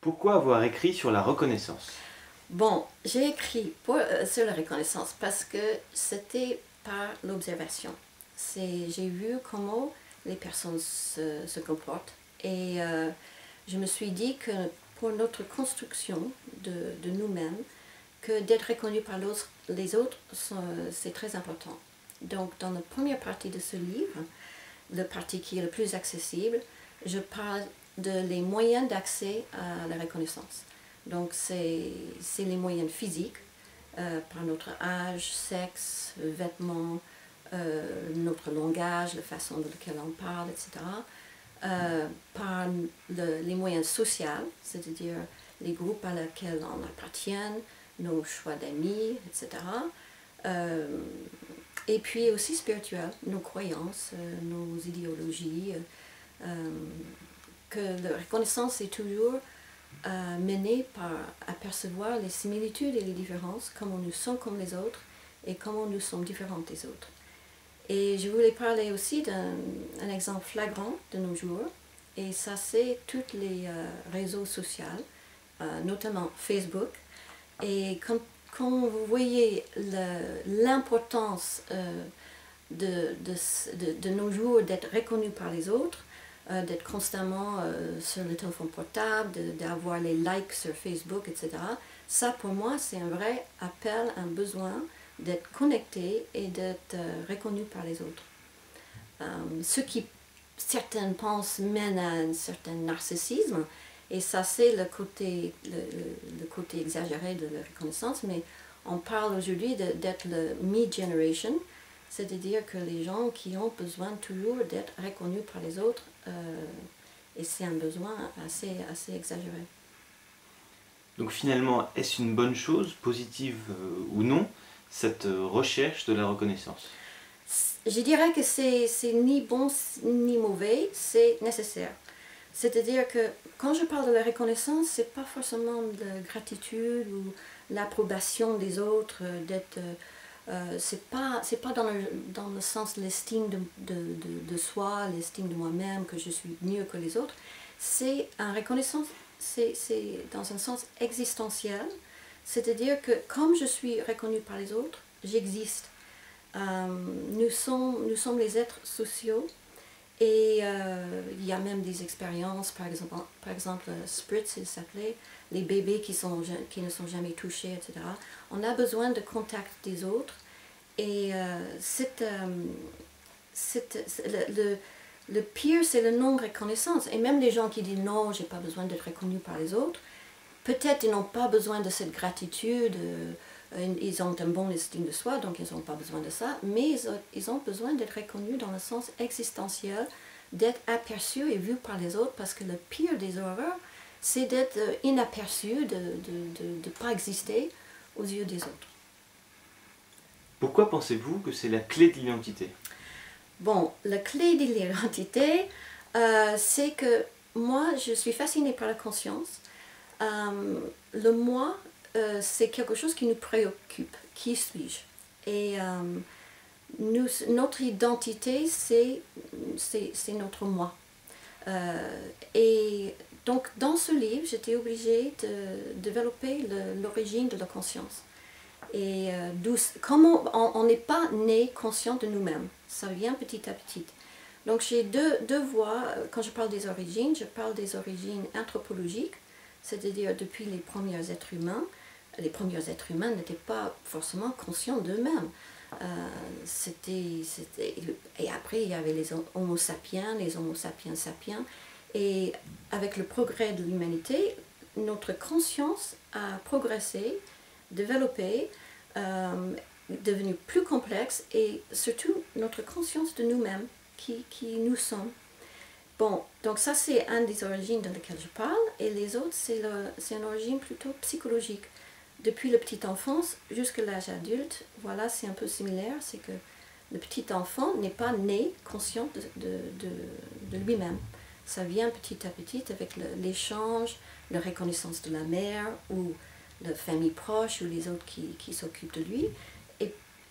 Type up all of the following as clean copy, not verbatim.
Pourquoi avoir écrit sur la reconnaissance? Bon, j'ai écrit sur la reconnaissance parce que c'était par l'observation. J'ai vu comment les personnes se comportent et je me suis dit que pour notre construction de nous-mêmes, que d'être reconnu par les autres, c'est très important. Donc dans la première partie de ce livre, la partie qui est le plus accessible, je parle les moyens d'accès à la reconnaissance. Donc c'est les moyens physiques, par notre âge, sexe, vêtements, notre langage, la façon de laquelle on parle, etc. Par les moyens sociaux, c'est-à-dire les groupes à lesquels on appartient, nos choix d'amis, etc. Et puis aussi spirituel, nos croyances, nos idéologies, que la reconnaissance est toujours menée par apercevoir les similitudes et les différences, comment nous sommes comme les autres et comment nous sommes différents des autres. Et je voulais parler aussi d'un exemple flagrant de nos jours, et ça c'est tous les réseaux sociaux, notamment Facebook. Et quand vous voyez l'importance de nos jours d'être reconnu par les autres, d'être constamment sur le téléphone portable, d'avoir les likes sur Facebook, etc. Ça pour moi c'est un vrai appel, un besoin d'être connecté et d'être reconnu par les autres. Ce qui certains pensent mène à un certain narcissisme, et ça c'est le côté exagéré de la reconnaissance, mais on parle aujourd'hui d'être le me generation, c'est-à-dire que les gens qui ont besoin toujours d'être reconnus par les autres, et c'est un besoin assez exagéré. Donc finalement, est-ce une bonne chose, positive ou non, cette recherche de la reconnaissance? Je dirais que c'est ni bon ni mauvais, c'est nécessaire. C'est-à-dire que quand je parle de la reconnaissance, c'est pas forcément de la gratitude ou l'approbation des autres, c'est pas dans le sens de l'estime de soi, l'estime de moi-même, que je suis mieux que les autres. C'est une reconnaissance, c'est dans un sens existentiel, c'est-à-dire que comme je suis reconnue par les autres, j'existe. Nous sommes les êtres sociaux, et il y a même des expériences, par exemple Spritz, il s'appelait, les bébés qui ne sont jamais touchés, etc. On a besoin de contact des autres, et le pire c'est le non-reconnaissance. Et même les gens qui disent non, j'ai pas besoin d'être reconnu par les autres, peut-être ils n'ont pas besoin de cette gratitude, ils ont un bon estime de soi, donc ils n'ont pas besoin de ça, mais ils ont besoin d'être reconnus dans le sens existentiel, d'être aperçus et vus par les autres, parce que le pire des horreurs, c'est d'être inaperçu, de ne pas exister aux yeux des autres. Pourquoi pensez-vous que c'est la clé de l'identité? Bon, la clé de l'identité, c'est que moi, je suis fascinée par la conscience. Le moi, c'est quelque chose qui nous préoccupe. Qui suis-je? Et notre identité, c'est notre moi. Et donc, dans ce livre, j'étais obligée de développer l'origine de la conscience. Et comment on n'est pas né conscient de nous-mêmes. Ça vient petit à petit. Donc, j'ai deux voies. Quand je parle des origines, je parle des origines anthropologiques, c'est-à-dire depuis les premiers êtres humains. Les premiers êtres humains n'étaient pas forcément conscients d'eux-mêmes. Et après, il y avait les Homo sapiens, les Homo sapiens sapiens. Et avec le progrès de l'humanité, notre conscience a progressé, développé, devenu plus complexe, et surtout notre conscience de nous-mêmes, qui nous sommes. Bon, donc ça c'est une des origines dans lesquelles je parle, et les autres c'est une origine plutôt psychologique. Depuis la petite enfance jusqu'à l'âge adulte, voilà, c'est un peu similaire, c'est que le petit enfant n'est pas né conscient de lui-même. Ça vient petit à petit avec l'échange, la reconnaissance de la mère ou la famille proche ou les autres qui s'occupent de lui.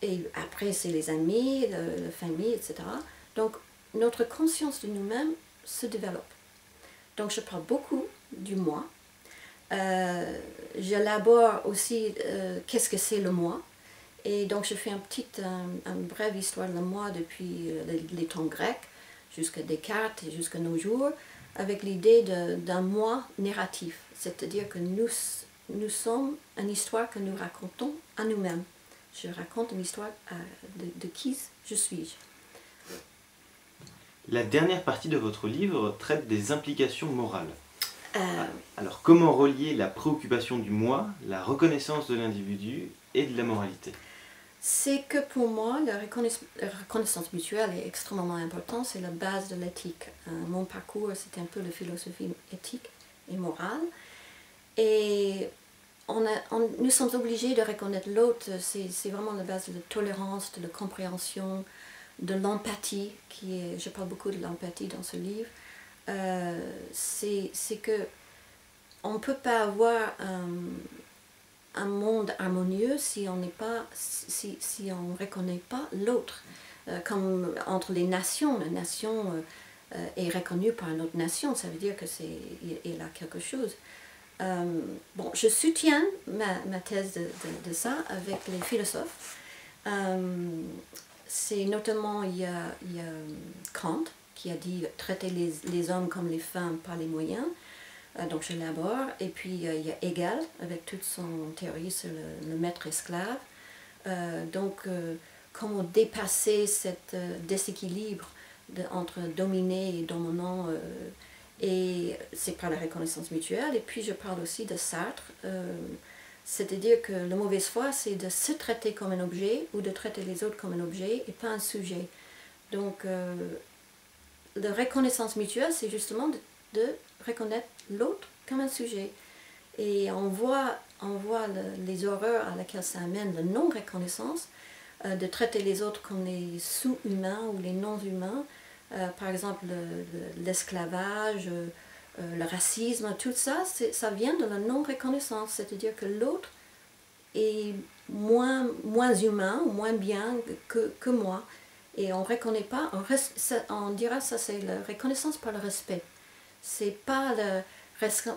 Et après, c'est les amis, la famille, etc. Donc, notre conscience de nous-mêmes se développe. Donc, je parle beaucoup du moi. J'élabore aussi qu'est-ce que c'est le moi. Et donc je fais une brève histoire de le moi depuis les temps grecs jusqu'à Descartes et jusqu'à nos jours, avec l'idée d'un moi narratif, c'est-à-dire que nous sommes une histoire que nous racontons à nous-mêmes. Je raconte une histoire de qui je suis. La dernière partie de votre livre traite des implications morales. Alors, comment relier la préoccupation du moi, la reconnaissance de l'individu et de la moralité? C'est que pour moi, la reconnaissance mutuelle est extrêmement importante, c'est la base de l'éthique. Mon parcours, c'était un peu la philosophie éthique et morale. Et nous sommes obligés de reconnaître l'autre, c'est vraiment la base de la tolérance, de la compréhension, de l'empathie, je parle beaucoup de l'empathie dans ce livre. C'est que on ne peut pas avoir un monde harmonieux si on ne reconnaît pas l'autre. Comme entre les nations, la nation est reconnue par une autre nation, ça veut dire qu'il a quelque chose. Bon, je soutiens ma thèse de ça avec les philosophes. C'est notamment, il y a Kant qui a dit traiter les hommes comme les femmes par les moyens. Donc je l'aborde. Et puis il y a Hegel avec toute son théorie sur le maître-esclave. Comment dépasser ce déséquilibre entre dominé et dominant, et c'est par la reconnaissance mutuelle. Et puis je parle aussi de Sartre, c'est-à-dire que la mauvaise foi, c'est de se traiter comme un objet ou de traiter les autres comme un objet et pas un sujet. Donc la reconnaissance mutuelle, c'est justement de reconnaître l'autre comme un sujet. Et on voit les horreurs à laquelle ça amène, la non-reconnaissance, de traiter les autres comme les sous-humains ou les non-humains. Par exemple, l'esclavage, le racisme, tout ça, ça vient de la non-reconnaissance. C'est-à-dire que l'autre est moins humain ou moins bien que moi. Et on ne reconnaît pas, on dira ça, c'est la reconnaissance par le respect. C'est pas la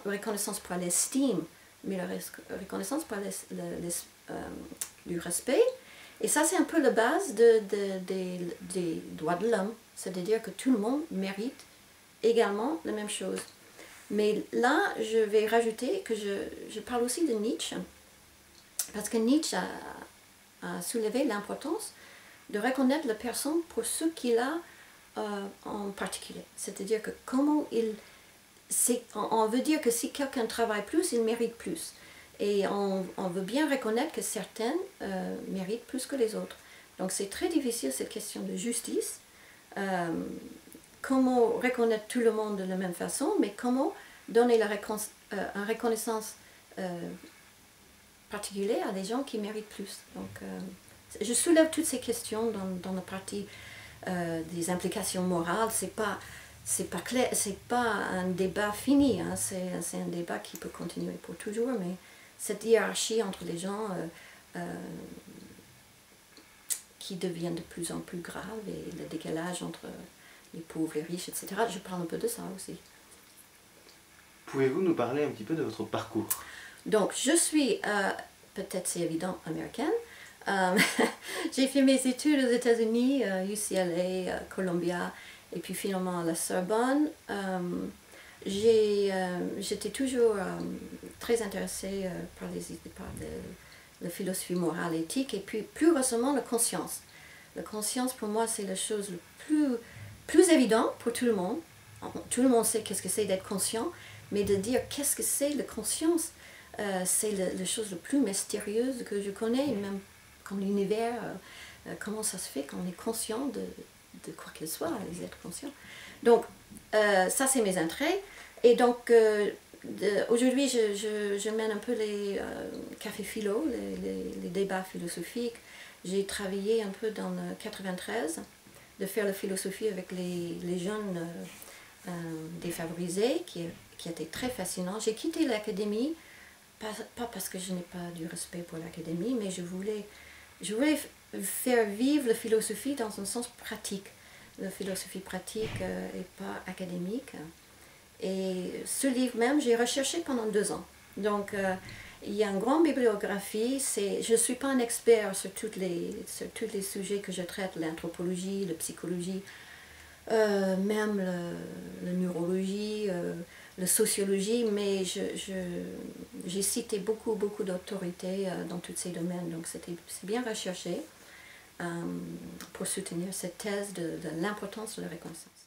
reconnaissance par l'estime, mais la reconnaissance par du respect. Et ça, c'est un peu la base des droits de l'homme. C'est-à-dire que tout le monde mérite également la même chose. Mais là, je vais rajouter que je parle aussi de Nietzsche, parce que Nietzsche a soulevé l'importance de reconnaître la personne pour ce qu'il a en particulier. C'est-à-dire que comment on veut dire que si quelqu'un travaille plus, il mérite plus. Et on veut bien reconnaître que certains méritent plus que les autres. Donc c'est très difficile cette question de justice. Comment reconnaître tout le monde de la même façon, mais comment donner une reconnaissance particulière à des gens qui méritent plus. Donc je soulève toutes ces questions dans la partie des implications morales. C'est pas clair, c'est pas un débat fini, hein. C'est un débat qui peut continuer pour toujours, mais cette hiérarchie entre les gens qui devient de plus en plus grave, et le décalage entre les pauvres, les riches, etc. Je parle un peu de ça aussi. Pouvez-vous nous parler un petit peu de votre parcours? Donc, je suis, peut-être c'est évident, américaine. J'ai fait mes études aux États-Unis, UCLA, Columbia, et puis finalement à la Sorbonne. J'étais toujours très intéressée par la philosophie morale et éthique, et puis plus récemment la conscience. La conscience, pour moi, c'est la chose le plus évidente pour tout le monde. Tout le monde sait qu'est-ce que c'est d'être conscient, mais de dire qu'est-ce que c'est la conscience, c'est la chose la plus mystérieuse que je connais, même comme l'univers, comment ça se fait qu'on est conscient de quoi qu'il soit, les êtres conscients. Donc, ça c'est mes entrées. Et donc, aujourd'hui, je mène un peu les cafés philo, les débats philosophiques. J'ai travaillé un peu dans le 93, de faire la philosophie avec les jeunes défavorisés, qui était très fascinant. J'ai quitté l'académie, pas parce que je n'ai pas du respect pour l'académie, mais je voulais faire vivre la philosophie dans un sens pratique. La philosophie pratique et pas académique. Et ce livre même, j'ai recherché pendant 2 ans. Donc, il y a une grande bibliographie. Je ne suis pas un expert sur tous les sujets que je traite, l'anthropologie, la psychologie, même la neurologie, la sociologie, mais j'ai cité beaucoup d'autorités dans tous ces domaines. Donc, c'est bien recherché pour soutenir cette thèse de l'importance de la reconnaissance.